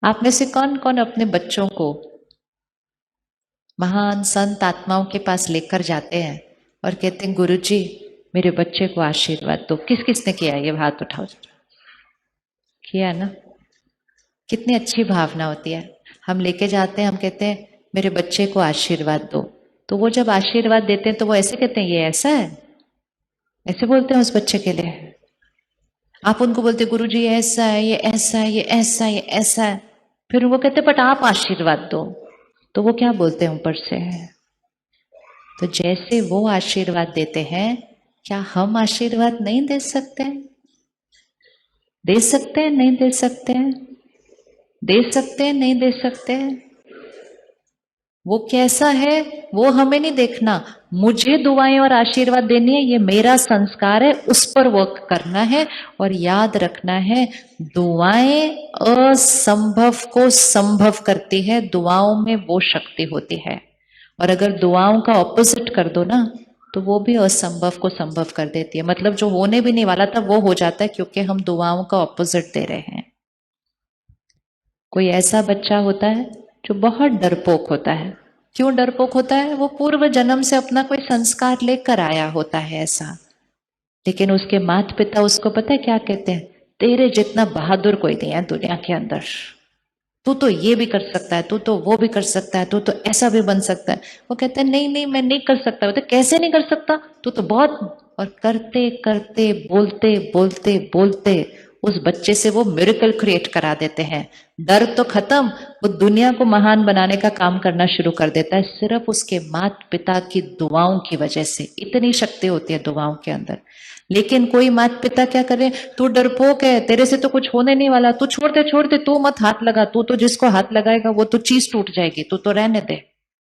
आप में से कौन कौन अपने बच्चों को महान संत आत्माओं के पास लेकर जाते हैं और कहते हैं गुरुजी मेरे बच्चे को आशीर्वाद दो? किस किसने किया है? ये हाथ उठाओ जरा। किया ना? कितनी अच्छी भावना होती है। हम लेके जाते हैं, हम कहते हैं मेरे बच्चे को आशीर्वाद दो, तो वो जब आशीर्वाद देते हैं तो वो ऐसे कहते हैं ये ऐसा है, ऐसे बोलते हैं उस बच्चे के लिए। आप उनको बोलते गुरुजी ये ऐसा है, ये ऐसा है, ये ऐसा है, ये ऐसा है, फिर वो कहते बट आप आशीर्वाद दो, तो वो क्या बोलते हैं ऊपर से? तो जैसे वो आशीर्वाद देते हैं, क्या हम आशीर्वाद नहीं दे सकते हैं? दे सकते हैं, नहीं दे सकते हैं? दे सकते हैं, नहीं दे सकते हैं? वो कैसा है वो हमें नहीं देखना, मुझे दुआएं और आशीर्वाद देनी है, ये मेरा संस्कार है, उस पर वर्क करना है। और याद रखना है दुआएं असंभव को संभव करती है, दुआओं में वो शक्ति होती है। और अगर दुआओं का ऑपोजिट कर दो ना तो वो भी असंभव को संभव कर देती है। मतलब जो होने भी नहीं वाला था वो हो जाता है, क्योंकि हम दुआओं का ऑपोजिट दे रहे हैं। कोई ऐसा बच्चा होता है जो बहुत डरपोक होता है। क्यों डरपोक होता है? वो पूर्व जन्म से अपना कोई संस्कार लेकर आया होता है ऐसा। लेकिन उसके माता पिता उसको पता है क्या कहते हैं? तेरे जितना बहादुर कोई नहीं है दुनिया के अंदर, तू तो ये भी कर सकता है, तू तो वो भी कर सकता है, तू तो ऐसा भी बन सकता है। वो कहते हैं नहीं नहीं मैं नहीं कर सकता। बोलते कैसे नहीं कर सकता, तू तो बहुत। और करते करते बोलते बोलते बोलते उस बच्चे से वो मिरेकल क्रिएट करा देते हैं। डर तो खत्म, वो दुनिया को महान बनाने का काम करना शुरू कर देता है, सिर्फ उसके माता पिता की दुआओं की वजह से। इतनी शक्ति होती है दुआओं के अंदर। लेकिन कोई माता पिता क्या करे, तू डरपोक है, तेरे से तो कुछ होने नहीं वाला, तू छोड़ दे, तू मत हाथ लगा, तू तो जिसको हाथ लगाएगा वो तो चीज टूट जाएगी, तू तो रहने दे।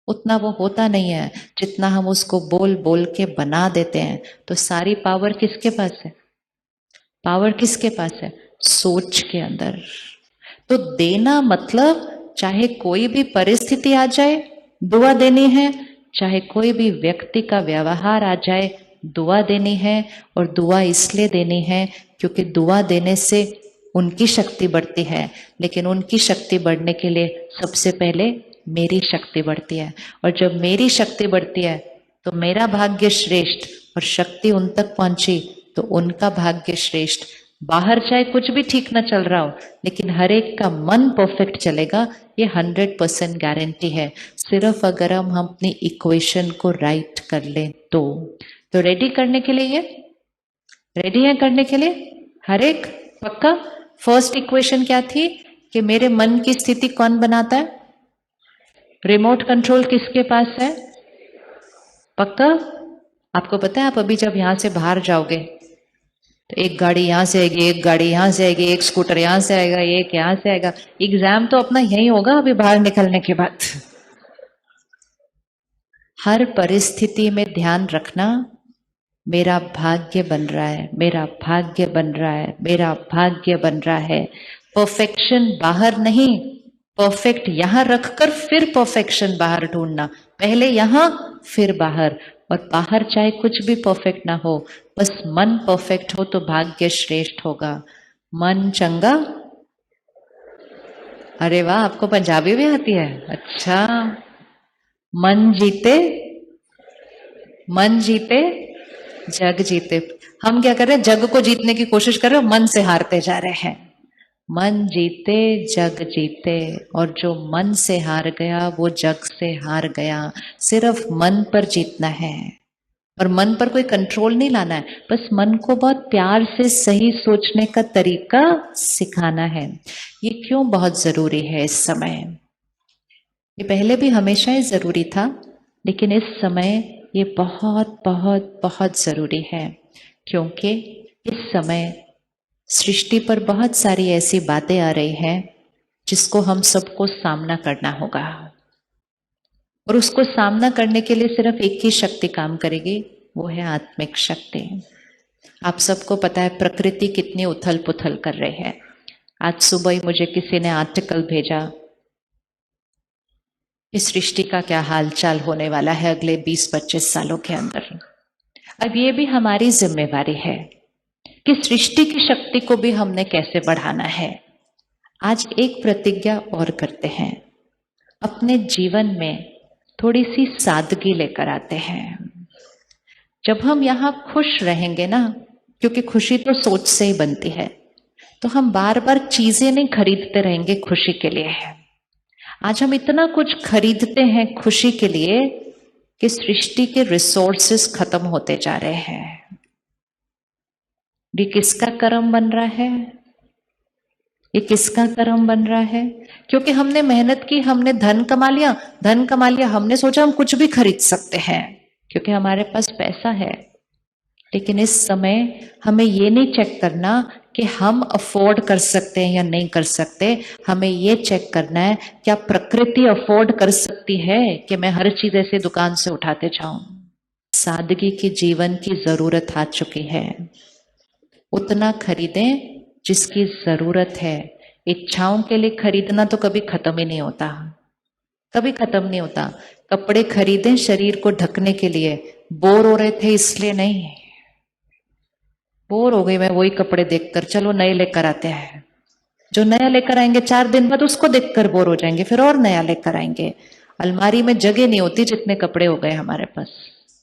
उतना वो होता नहीं है जितना हम उसको बोल बोल के बना देते हैं। तो सारी पावर किसके पास है? पावर किसके पास है? सोच के अंदर। तो देना मतलब चाहे कोई भी परिस्थिति आ जाए दुआ देनी है, चाहे कोई भी व्यक्ति का व्यवहार आ जाए दुआ देनी है। और दुआ इसलिए देनी है क्योंकि दुआ देने से उनकी शक्ति बढ़ती है, लेकिन उनकी शक्ति बढ़ने के लिए सबसे पहले मेरी शक्ति बढ़ती है। और जब मेरी शक्ति बढ़ती है तो मेरा भाग्य श्रेष्ठ, और शक्ति उन तक पहुंची तो उनका भाग्य श्रेष्ठ। बाहर चाहे कुछ भी ठीक ना चल रहा हो, लेकिन हर एक का मन परफेक्ट चलेगा, ये 100% गारंटी है। सिर्फ अगर हम अपनी इक्वेशन को राइट कर लें तो रेडी करने के लिए, ये रेडी है करने के लिए हर एक? पक्का? फर्स्ट इक्वेशन क्या थी कि मेरे मन की स्थिति कौन बनाता है? रिमोट कंट्रोल किसके पास है? पक्का? आपको पता है आप अभी जब यहां से बाहर जाओगे तो एक गाड़ी यहां से आएगी, एक गाड़ी यहां से आएगी, एक स्कूटर यहां से आएगा, एक यहां से आएगा। एग्जाम तो अपना यही होगा अभी बाहर निकलने के बाद। हर परिस्थिति में ध्यान रखना मेरा भाग्य बन रहा है, मेरा भाग्य बन रहा है, मेरा भाग्य बन रहा है। परफेक्शन बाहर नहीं, परफेक्ट यहां रखकर फिर परफेक्शन बाहर ढूंढना। पहले यहां फिर बाहर। और बाहर चाहे कुछ भी परफेक्ट ना हो, बस मन परफेक्ट हो तो भाग्य श्रेष्ठ होगा। मन चंगा। अरे वाह, आपको पंजाबी भी आती है? अच्छा। मन जीते, मन जीते जग जीते। हम क्या कर रहे हैं? जग को जीतने की कोशिश कर रहे हो, मन से हारते जा रहे हैं। मन जीते जग जीते, और जो मन से हार गया वो जग से हार गया। सिर्फ मन पर जीतना है, और मन पर कोई कंट्रोल नहीं लाना है, बस मन को बहुत प्यार से सही सोचने का तरीका सिखाना है। ये क्यों बहुत जरूरी है इस समय? ये पहले भी हमेशा ही जरूरी था, लेकिन इस समय ये बहुत बहुत बहुत जरूरी है, क्योंकि इस समय सृष्टि पर बहुत सारी ऐसी बातें आ रही हैं जिसको हम सबको सामना करना होगा। और उसको सामना करने के लिए सिर्फ एक ही शक्ति काम करेगी, वो है आत्मिक शक्ति। आप सबको पता है प्रकृति कितनी उथल पुथल कर रही है। आज सुबह ही मुझे किसी ने आर्टिकल भेजा, इस सृष्टि का क्या हालचाल होने वाला है अगले 20-25 सालों के अंदर। अब ये भी हमारी जिम्मेवारी है कि सृष्टि की शक्ति को भी हमने कैसे बढ़ाना है। आज एक प्रतिज्ञा और करते हैं, अपने जीवन में थोड़ी सी सादगी लेकर आते हैं। जब हम यहाँ खुश रहेंगे ना, क्योंकि खुशी तो सोच से ही बनती है, तो हम बार बार चीजें नहीं खरीदते रहेंगे खुशी के लिए। आज हम इतना कुछ खरीदते हैं खुशी के लिए कि सृष्टि के रिसोर्सेस खत्म होते जा रहे हैं। ये किसका कर्म बन रहा है? ये किसका कर्म बन रहा है? क्योंकि हमने मेहनत की, हमने धन कमा लिया, धन कमा लिया, हमने सोचा हम कुछ भी खरीद सकते हैं क्योंकि हमारे पास पैसा है। लेकिन इस समय हमें ये नहीं चेक करना कि हम अफोर्ड कर सकते हैं या नहीं कर सकते। हमें ये चेक करना है क्या प्रकृति अफोर्ड कर सकती है कि मैं हर चीज ऐसे दुकान से उठाते जाऊं। सादगी की जीवन की जरूरत आ चुकी है। उतना खरीदें जिसकी जरूरत है। इच्छाओं के लिए खरीदना तो कभी खत्म ही नहीं होता, कभी खत्म नहीं होता। कपड़े खरीदें शरीर को ढकने के लिए, बोर हो रहे थे इसलिए नहीं। बोर हो गई मैं वही कपड़े देखकर, चलो नए लेकर आते हैं। जो नया लेकर आएंगे 4 दिन बाद उसको देखकर बोर हो जाएंगे, फिर और नया लेकर आएंगे। अलमारी में जगह नहीं होती जितने कपड़े हो गए हमारे पास।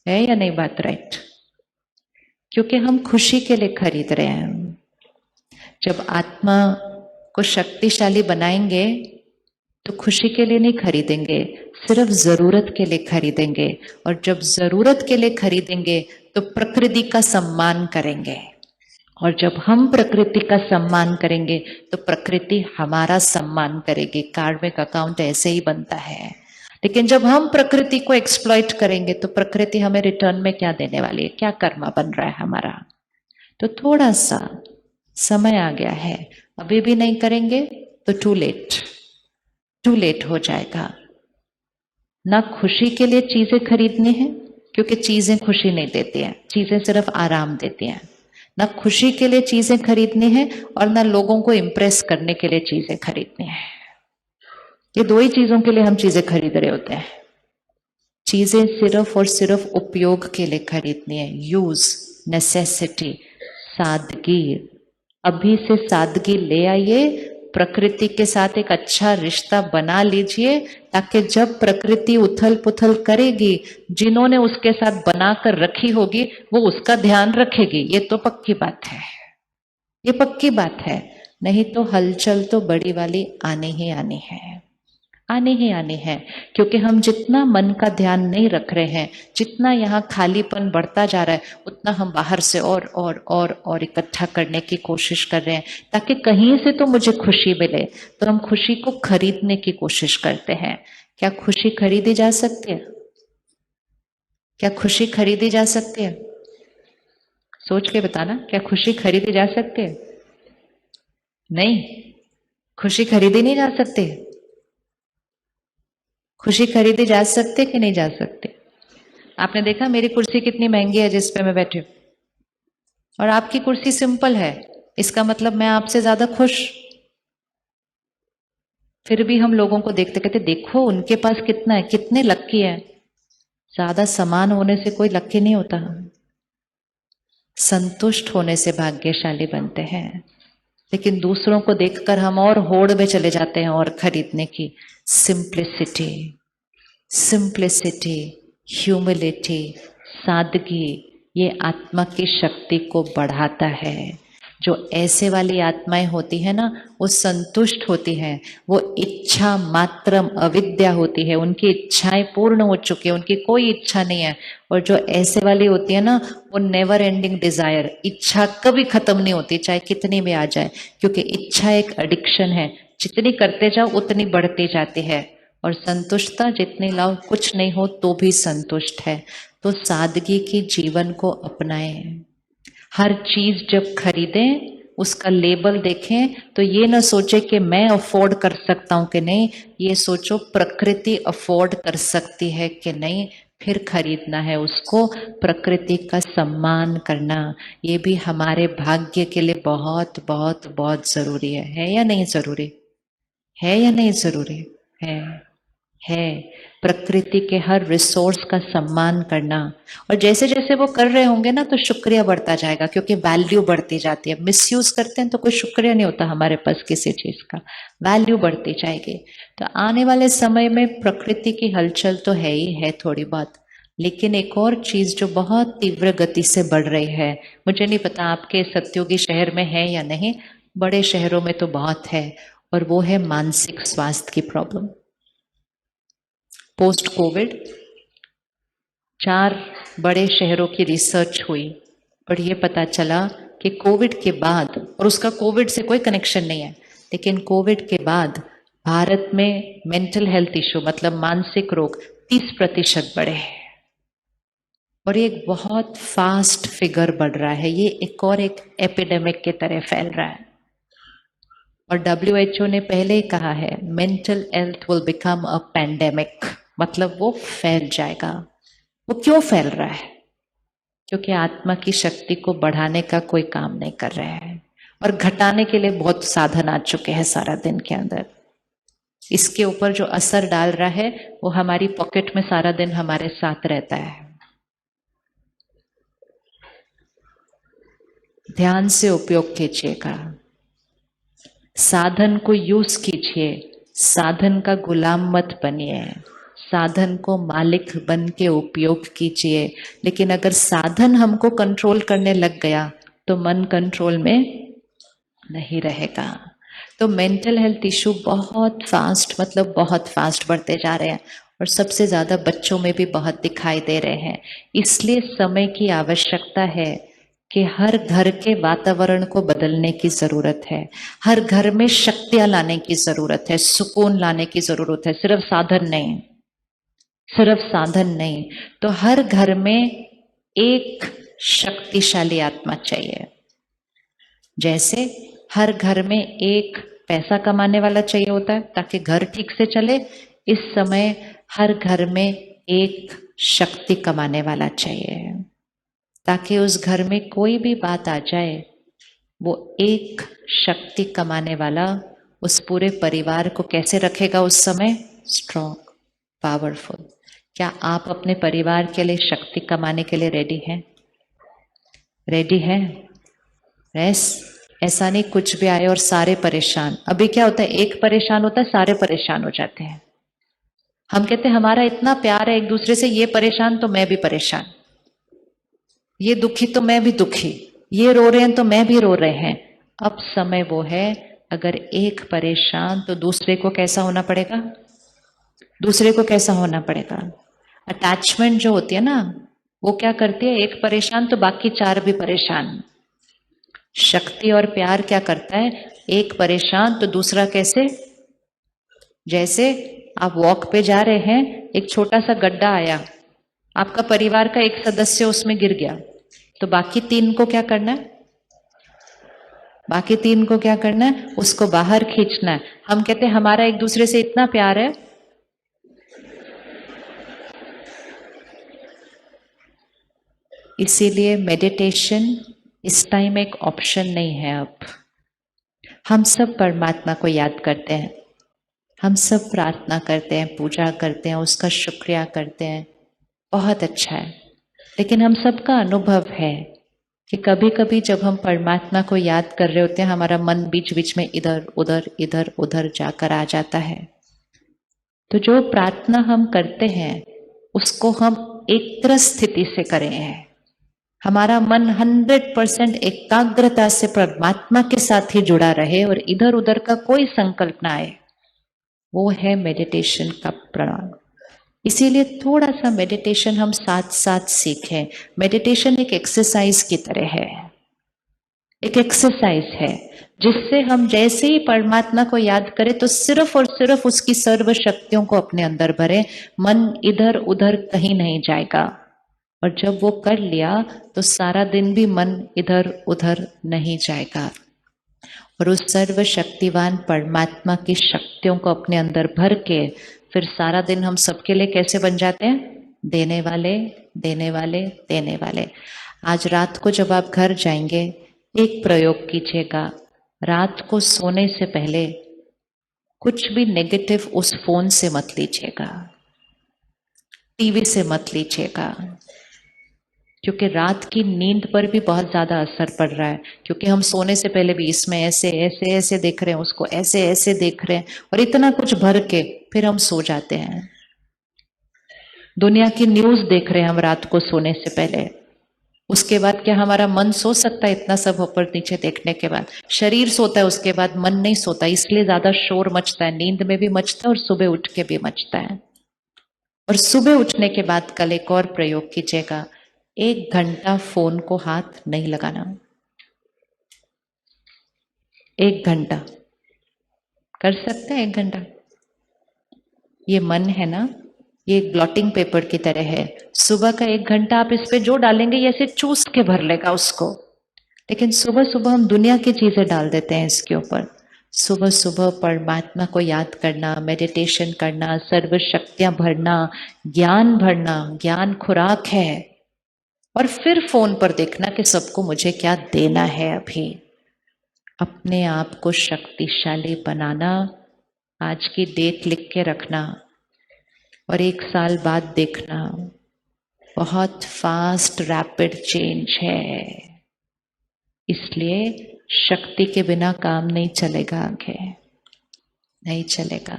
है या नहीं बात राइट? क्योंकि हम खुशी के लिए खरीद रहे हैं। जब आत्मा को शक्तिशाली बनाएंगे तो खुशी के लिए नहीं खरीदेंगे, सिर्फ जरूरत के लिए खरीदेंगे। और जब जरूरत के लिए खरीदेंगे तो प्रकृति का सम्मान करेंगे। और जब हम प्रकृति का सम्मान करेंगे तो प्रकृति हमारा सम्मान करेगी। कार्मिक अकाउंट ऐसे ही बनता है। लेकिन जब हम प्रकृति को एक्सप्लॉइट करेंगे तो प्रकृति हमें रिटर्न में क्या देने वाली है? क्या कर्मा बन रहा है हमारा? तो थोड़ा सा समय आ गया है। अभी भी नहीं करेंगे तो टू लेट हो जाएगा। ना खुशी के लिए चीजें खरीदनी है क्योंकि चीजें खुशी नहीं देती हैं, चीजें सिर्फ आराम देती हैं। ना खुशी के लिए चीजें खरीदनी है और ना लोगों को इंप्रेस करने के लिए चीजें खरीदनी है। ये दो ही चीजों के लिए हम चीजें खरीद रहे होते हैं। चीजें सिर्फ और सिर्फ उपयोग के लिए खरीदनी है। यूज, नेसेसिटी, सादगी। अभी से सादगी ले आइए, प्रकृति के साथ एक अच्छा रिश्ता बना लीजिए, ताकि जब प्रकृति उथल पुथल करेगी, जिन्होंने उसके साथ बनाकर रखी होगी वो उसका ध्यान रखेगी। ये तो पक्की बात है, ये पक्की बात है। नहीं तो हलचल तो बड़ी वाली आनी ही आनी है, आनी ही आनी है। क्योंकि हम जितना मन का ध्यान नहीं रख रहे हैं, जितना यहाँ खालीपन बढ़ता जा रहा है, उतना हम बाहर से और इकट्ठा करने की कोशिश कर रहे हैं ताकि कहीं से तो मुझे खुशी मिले। तो हम खुशी को खरीदने की कोशिश करते हैं। क्या खुशी खरीदी जा सकती है? क्या खुशी खरीदी जा सकती है? सोच के बताना, क्या खुशी खरीदी जा सकती है? नहीं, खुशी खरीदी नहीं जा सकती। खुशी खरीदी जा सकती कि नहीं जा सकती? आपने देखा मेरी कुर्सी कितनी महंगी है जिस पे मैं बैठी हूं, और आपकी कुर्सी सिंपल है। इसका मतलब मैं आपसे ज्यादा खुश। फिर भी हम लोगों को देखते कहते देखो उनके पास कितना है, कितने लक्की है। ज्यादा समान होने से कोई लक्की नहीं होता। संतुष्ट होने से भाग्यशाली बनते हैं। लेकिन दूसरों को देखकर हम और होड़ में चले जाते हैं और खरीदने की। सिंप्लिसिटी, सिंप्लिसिटी, ह्यूमिलिटी, सादगी, ये आत्मा की शक्ति को बढ़ाता है। जो ऐसे वाली आत्माएं होती है ना, वो संतुष्ट होती है। वो इच्छा मात्रम अविद्या होती है, उनकी इच्छाएं पूर्ण हो चुकी है, उनकी कोई इच्छा नहीं है। और जो ऐसे वाली होती है ना, वो नेवर एंडिंग डिजायर, इच्छा कभी खत्म नहीं होती, चाहे कितनी भी आ जाए। क्योंकि इच्छा एक एडिक्शन है, जितनी करते जाओ उतनी बढ़ती जाती है। और संतुष्टता जितनी लाओ, कुछ नहीं हो तो भी संतुष्ट है। तो सादगी की जीवन को अपनाएं। हर चीज जब खरीदें उसका लेबल देखें तो ये ना सोचे कि मैं अफोर्ड कर सकता हूं कि नहीं, ये सोचो प्रकृति अफोर्ड कर सकती है कि नहीं, फिर खरीदना है उसको। प्रकृति का सम्मान करना ये भी हमारे भाग्य के लिए बहुत बहुत बहुत जरूरी है या नहीं जरूरी? है या नहीं जरूरी? है। है प्रकृति के हर रिसोर्स का सम्मान करना। और जैसे जैसे वो कर रहे होंगे ना तो शुक्रिया बढ़ता जाएगा, क्योंकि वैल्यू बढ़ती जाती है। मिसयूज करते हैं तो कोई शुक्रिया नहीं होता हमारे पास किसी चीज का, वैल्यू बढ़ती जाएगी। तो आने वाले समय में प्रकृति की हलचल तो है ही है थोड़ी बहुत, लेकिन एक और चीज जो बहुत तीव्र गति से बढ़ रही है, मुझे नहीं पता आपके सत्योगी शहर में है या नहीं, बड़े शहरों में तो बहुत है, और वो है मानसिक स्वास्थ्य की प्रॉब्लम। पोस्ट कोविड 4 बड़े शहरों की रिसर्च हुई और ये पता चला कि कोविड के बाद, और उसका कोविड से कोई कनेक्शन नहीं है, लेकिन कोविड के बाद भारत में मेंटल हेल्थ इशू मतलब मानसिक रोग 30% बढ़े हैं। और ये एक बहुत फास्ट फिगर बढ़ रहा है, ये एक एपिडेमिक की तरह फैल रहा है। और WHO ने पहले ही कहा है mental health will become a pandemic, मतलब वो फैल जाएगा। वो क्यों फैल रहा है? क्योंकि आत्मा की शक्ति को बढ़ाने का कोई काम नहीं कर रहे हैं, और घटाने के लिए बहुत साधन आ चुके हैं सारा दिन के अंदर। इसके ऊपर जो असर डाल रहा है वो हमारी पॉकेट में सारा दिन हमारे साथ रहता है। ध्यान से उपयोग कीजिएगा, साधन को यूज कीजिए, साधन का गुलाम मत बनिए, साधन को मालिक बन के उपयोग कीजिए। लेकिन अगर साधन हमको कंट्रोल करने लग गया तो मन कंट्रोल में नहीं रहेगा। तो मेंटल हेल्थ इशू बहुत फास्ट, मतलब बहुत फास्ट बढ़ते जा रहे हैं, और सबसे ज्यादा बच्चों में भी बहुत दिखाई दे रहे हैं। इसलिए समय की आवश्यकता है कि हर घर के वातावरण को बदलने की जरूरत है, हर घर में शक्तियां लाने की जरूरत है, सुकून लाने की जरूरत है, सिर्फ साधन नहीं, सिर्फ साधन नहीं। तो हर घर में एक शक्तिशाली आत्मा चाहिए। जैसे हर घर में एक पैसा कमाने वाला चाहिए होता है ताकि घर ठीक से चले, इस समय हर घर में एक शक्ति कमाने वाला चाहिए, ताकि उस घर में कोई भी बात आ जाए, वो एक शक्ति कमाने वाला उस पूरे परिवार को कैसे रखेगा उस समय? Strong, powerful. क्या आप अपने परिवार के लिए शक्ति कमाने के लिए रेडी हैं? रेडी हैं? यस। ऐसा नहीं कुछ भी आए और सारे परेशान। अभी क्या होता है, एक परेशान होता है सारे परेशान हो जाते हैं। हम कहते हैं हमारा इतना प्यार है एक दूसरे से, ये परेशान तो मैं भी परेशान, ये दुखी तो मैं भी दुखी, ये रो रहे हैं तो मैं भी रो रहे हैं। अब समय वो है, अगर एक परेशान तो दूसरे को कैसा होना पड़ेगा? दूसरे को कैसा होना पड़ेगा? अटैचमेंट जो होती है ना, वो क्या करती है, एक परेशान तो बाकी 4 भी परेशान। शक्ति और प्यार क्या करता है, एक परेशान तो दूसरा कैसे? जैसे आप वॉक पे जा रहे हैं, एक छोटा सा गड्ढा आया, आपका परिवार का एक सदस्य उसमें गिर गया, तो बाकी 3 को क्या करना है? बाकी 3 को क्या करना है? उसको बाहर खींचना है। हम कहते हैं हमारा एक दूसरे से इतना प्यार है, इसीलिए मेडिटेशन इस टाइम एक ऑप्शन नहीं है। अब हम सब परमात्मा को याद करते हैं, हम सब प्रार्थना करते हैं, पूजा करते हैं, उसका शुक्रिया करते हैं, बहुत अच्छा है। लेकिन हम सबका अनुभव है कि कभी कभी जब हम परमात्मा को याद कर रहे होते हैं, हमारा मन बीच बीच में इधर उधर जाकर आ जाता है। तो जो प्रार्थना हम करते हैं उसको हम एकाग्र स्थिति से करें, हमारा मन 100% एकाग्रता से परमात्मा के साथ ही जुड़ा रहे और इधर उधर का कोई संकल्प ना आए, वो है मेडिटेशन का प्रणाम। इसीलिए थोड़ा सा मेडिटेशन हम साथ साथ सीखें। मेडिटेशन एक एक्सरसाइज की तरह है, एक एक्सरसाइज है जिससे हम जैसे ही परमात्मा को याद करें तो सिर्फ और सिर्फ उसकी सर्व शक्तियों को अपने अंदर भरें, मन इधर उधर कहीं नहीं जाएगा। और जब वो कर लिया तो सारा दिन भी मन इधर उधर नहीं जाएगा, और उस सर्वशक्तिवान परमात्मा की शक्तियों को अपने अंदर भर के फिर सारा दिन हम सबके लिए कैसे बन जाते हैं? देने वाले, देने वाले, देने वाले। आज रात को जब आप घर जाएंगे, एक प्रयोग कीजिएगा, रात को सोने से पहले कुछ भी नेगेटिव उस फोन से मत लीजिएगा, टीवी से मत लीजिएगा, क्योंकि रात की नींद पर भी बहुत ज्यादा असर पड़ रहा है। क्योंकि हम सोने से पहले भी इसमें ऐसे ऐसे ऐसे देख रहे हैं, उसको ऐसे ऐसे देख रहे हैं, और इतना कुछ भर के फिर हम सो जाते हैं। दुनिया की न्यूज देख रहे हैं हम रात को सोने से पहले। उसके बाद क्या हमारा मन सो सकता है इतना सब ऊपर नीचे देखने के बाद? शरीर सोता है, उसके बाद मन नहीं सोता, इसलिए ज्यादा शोर मचता है, नींद में भी मचता है और सुबह उठ के भी मचता है। और सुबह उठने के बाद कल एक और प्रयोग कीजिएगा, 1 घंटा फोन को हाथ नहीं लगाना। 1 घंटा कर सकते हैं? 1 घंटा। ये मन है ना, ये एक ब्लॉटिंग पेपर की तरह है। सुबह का 1 घंटा आप इस पे जो डालेंगे ये ऐसे चूस के भर लेगा उसको। लेकिन सुबह सुबह हम दुनिया की चीजें डाल देते हैं इसके ऊपर। सुबह सुबह परमात्मा को याद करना, मेडिटेशन करना, सर्व शक्तियां भरना, ज्ञान भरना, ज्ञान खुराक है। और फिर फोन पर देखना कि सबको मुझे क्या देना है अभी। अपने आप को शक्तिशाली बनाना, आज की डेट लिख के रखना और 1 साल बाद देखना, बहुत फास्ट रैपिड चेंज है। इसलिए शक्ति के बिना काम नहीं चलेगा, आगे नहीं चलेगा।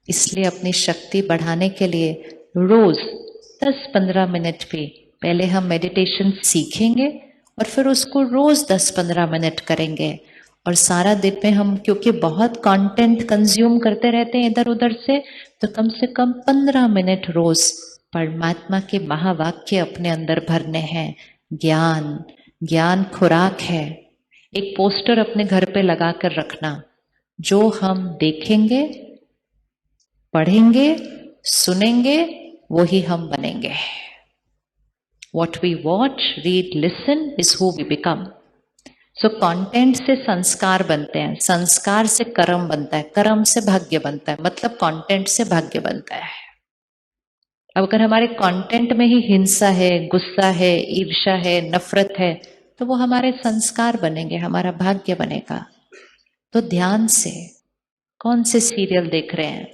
इसलिए अपनी शक्ति बढ़ाने के लिए रोज 10-15 मिनट भी पहले हम मेडिटेशन सीखेंगे और फिर उसको रोज 10-15 मिनट करेंगे। और सारा दिन में हम क्योंकि बहुत कंटेंट कंज्यूम करते रहते हैं इधर उधर से कम 15 मिनट रोज परमात्मा के महावाक्य अपने अंदर भरने हैं। ज्ञान, ज्ञान खुराक है। एक पोस्टर अपने घर पे लगा कर रखना, जो हम देखेंगे, पढ़ेंगे, सुनेंगे, वही हम बनेंगे। What we watch, read, listen is who we become. So content से संस्कार बनते हैं, संस्कार से कर्म बनता है, कर्म से भाग्य बनता है, मतलब कंटेंट से भाग्य बनता है। अब अगर हमारे कंटेंट में ही हिंसा है, गुस्सा है, ईर्ष्या है, नफरत है, तो वो हमारे संस्कार बनेंगे, हमारा भाग्य बनेगा। तो ध्यान से कौन से सीरियल देख रहे हैं,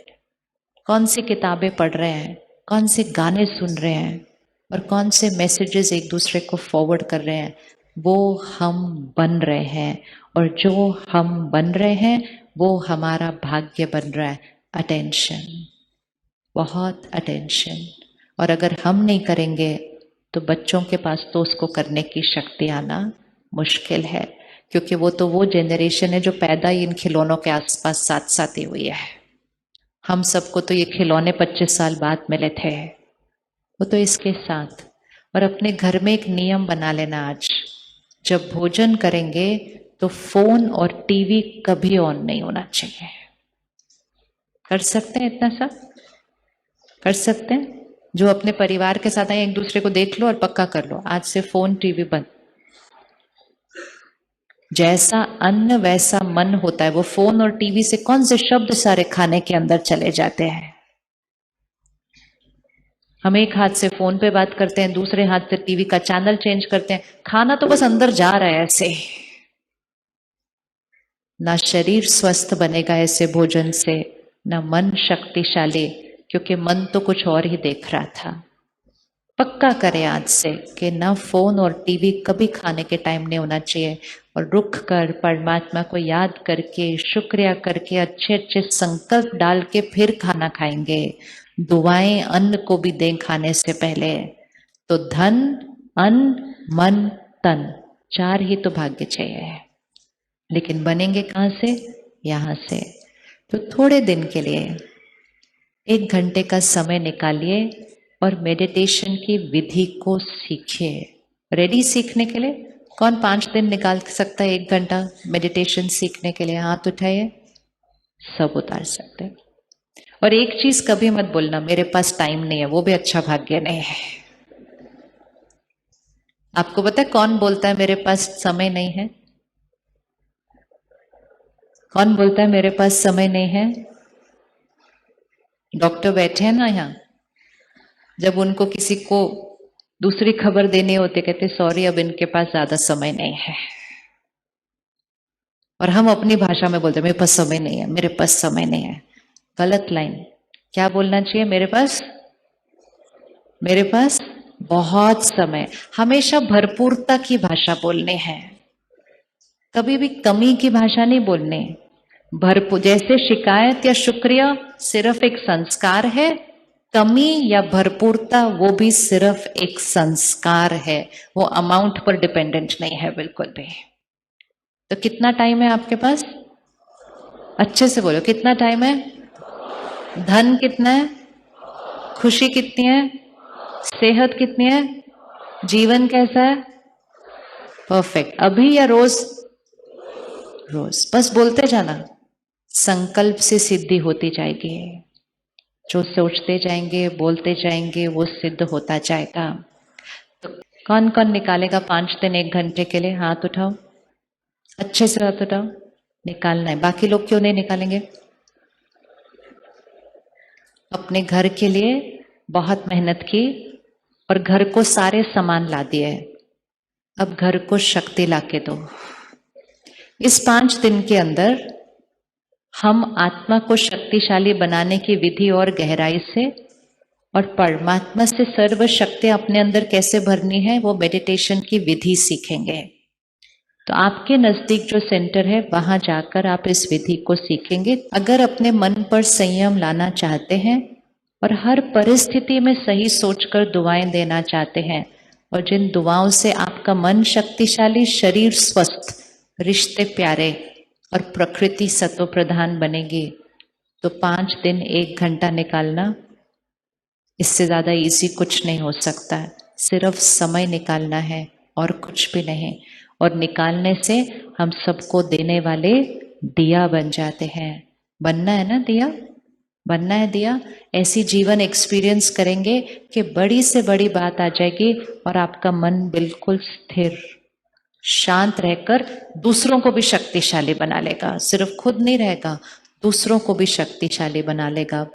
कौन सी किताबें पढ़ रहे हैं, कौन से गाने सुन रहे हैं और कौन से मैसेजेस एक दूसरे को फॉरवर्ड कर रहे हैं, वो हम बन रहे हैं। और जो हम बन रहे हैं वो हमारा भाग्य बन रहा है। अटेंशन, बहुत अटेंशन। और अगर हम नहीं करेंगे तो बच्चों के पास तो उसको करने की शक्ति आना मुश्किल है, क्योंकि वो तो वो जनरेशन है जो पैदा ही इन खिलौनों के आसपास साथ साथ ही हुई है। हम सबको तो ये खिलौने 25 साल बाद मिले थे, वो तो इसके साथ। और अपने घर में एक नियम बना लेना, आज जब भोजन करेंगे तो फोन और टीवी कभी ऑन नहीं होना चाहिए। कर सकते हैं इतना सा? कर सकते हैं? जो अपने परिवार के साथ आए एक दूसरे को देख लो और पक्का कर लो, आज से फोन टीवी बंद। जैसा अन्न वैसा मन होता है, वो फोन और टीवी से कौन से शब्द सारे खाने के अंदर चले जाते हैं। हम एक हाथ से फोन पे बात करते हैं, दूसरे हाथ से टीवी का चैनल चेंज करते हैं, खाना तो बस अंदर जा रहा है ऐसे। ना शरीर स्वस्थ बनेगा ऐसे भोजन से, ना मन शक्तिशाली, क्योंकि मन तो कुछ और ही देख रहा था। पक्का करें आज से कि ना फोन और टीवी कभी खाने के टाइम नहीं होना चाहिए। और रुक कर परमात्मा को याद करके, शुक्रिया करके, अच्छे अच्छे संकल्प डाल के फिर खाना खाएंगे। दुआएं अन्न को भी दें खाने से पहले। तो धन, अन्न, मन, तन, 4 ही तो भाग्य चाहिए। लेकिन बनेंगे कहाँ से? यहाँ से। तो थोड़े दिन के लिए 1 घंटे का समय निकालिए और मेडिटेशन की विधि को सीखिए। रेडी सीखने के लिए? कौन 5 दिन निकाल सकता है 1 घंटा मेडिटेशन सीखने के लिए? हाथ उठाइए। सब उतार सकते हैं। और एक चीज कभी मत बोलना, मेरे पास टाइम नहीं है, वो भी अच्छा भाग्य नहीं है। आपको पता है कौन बोलता है मेरे पास समय नहीं है? कौन बोलता है मेरे पास समय नहीं है? डॉक्टर बैठे हैं ना यहाँ, जब उनको किसी को दूसरी खबर देनी होती, कहते सॉरी अब इनके पास ज्यादा समय नहीं है। और हम अपनी भाषा में बोलते हैं मेरे पास समय नहीं है, मेरे पास समय नहीं है। गलत लाइन। क्या बोलना चाहिए? मेरे पास बहुत समय। हमेशा भरपूरता की भाषा बोलनी है, कभी भी कमी की भाषा नहीं बोलनी। भरपूर, जैसे शिकायत या शुक्रिया सिर्फ एक संस्कार है, कमी या भरपूरता वो भी सिर्फ एक संस्कार है, वो अमाउंट पर डिपेंडेंट नहीं है बिल्कुल भी। तो कितना टाइम है आपके पास? अच्छे से बोलो, कितना टाइम है? धन कितना है? खुशी कितनी है? सेहत कितनी है? जीवन कैसा है? परफेक्ट। अभी या रोज? रोज। बस बोलते जाना, संकल्प से सिद्धि होती जाएगी। जो सोचते जाएंगे, बोलते जाएंगे, वो सिद्ध होता जाएगा। तो कौन कौन निकालेगा 5 दिन 1 घंटे के लिए? हाथ उठाओ, अच्छे से हाथ उठाओ। निकालना है। बाकी लोग क्यों नहीं निकालेंगे? अपने घर के लिए बहुत मेहनत की और घर को सारे सामान ला दिए, अब घर को शक्ति लाके दो। इस 5 दिन के अंदर हम आत्मा को शक्तिशाली बनाने की विधि और गहराई से, और परमात्मा से सर्व शक्ति अपने अंदर कैसे भरनी है, वो मेडिटेशन की विधि सीखेंगे। तो आपके नजदीक जो सेंटर है वहां जाकर आप इस विधि को सीखेंगे। अगर अपने मन पर संयम लाना चाहते हैं और हर परिस्थिति में सही सोचकर दुआएं देना चाहते हैं, और जिन दुआओं से आपका मन शक्तिशाली, शरीर स्वस्थ, रिश्ते प्यारे और प्रकृति सतो प्रधान बनेगी, तो 5 दिन 1 घंटा निकालना, इससे ज्यादा इजी कुछ नहीं हो सकता। सिर्फ समय निकालना है और कुछ भी नहीं। और निकालने से हम सबको देने वाले दिया बन जाते हैं। बनना है ना दिया? बनना है दिया। ऐसी जीवन एक्सपीरियंस करेंगे कि बड़ी से बड़ी बात आ जाएगी और आपका मन बिल्कुल स्थिर, शांत रहकर दूसरों को भी शक्तिशाली बना लेगा। सिर्फ खुद नहीं रहेगा, दूसरों को भी शक्तिशाली बना लेगा।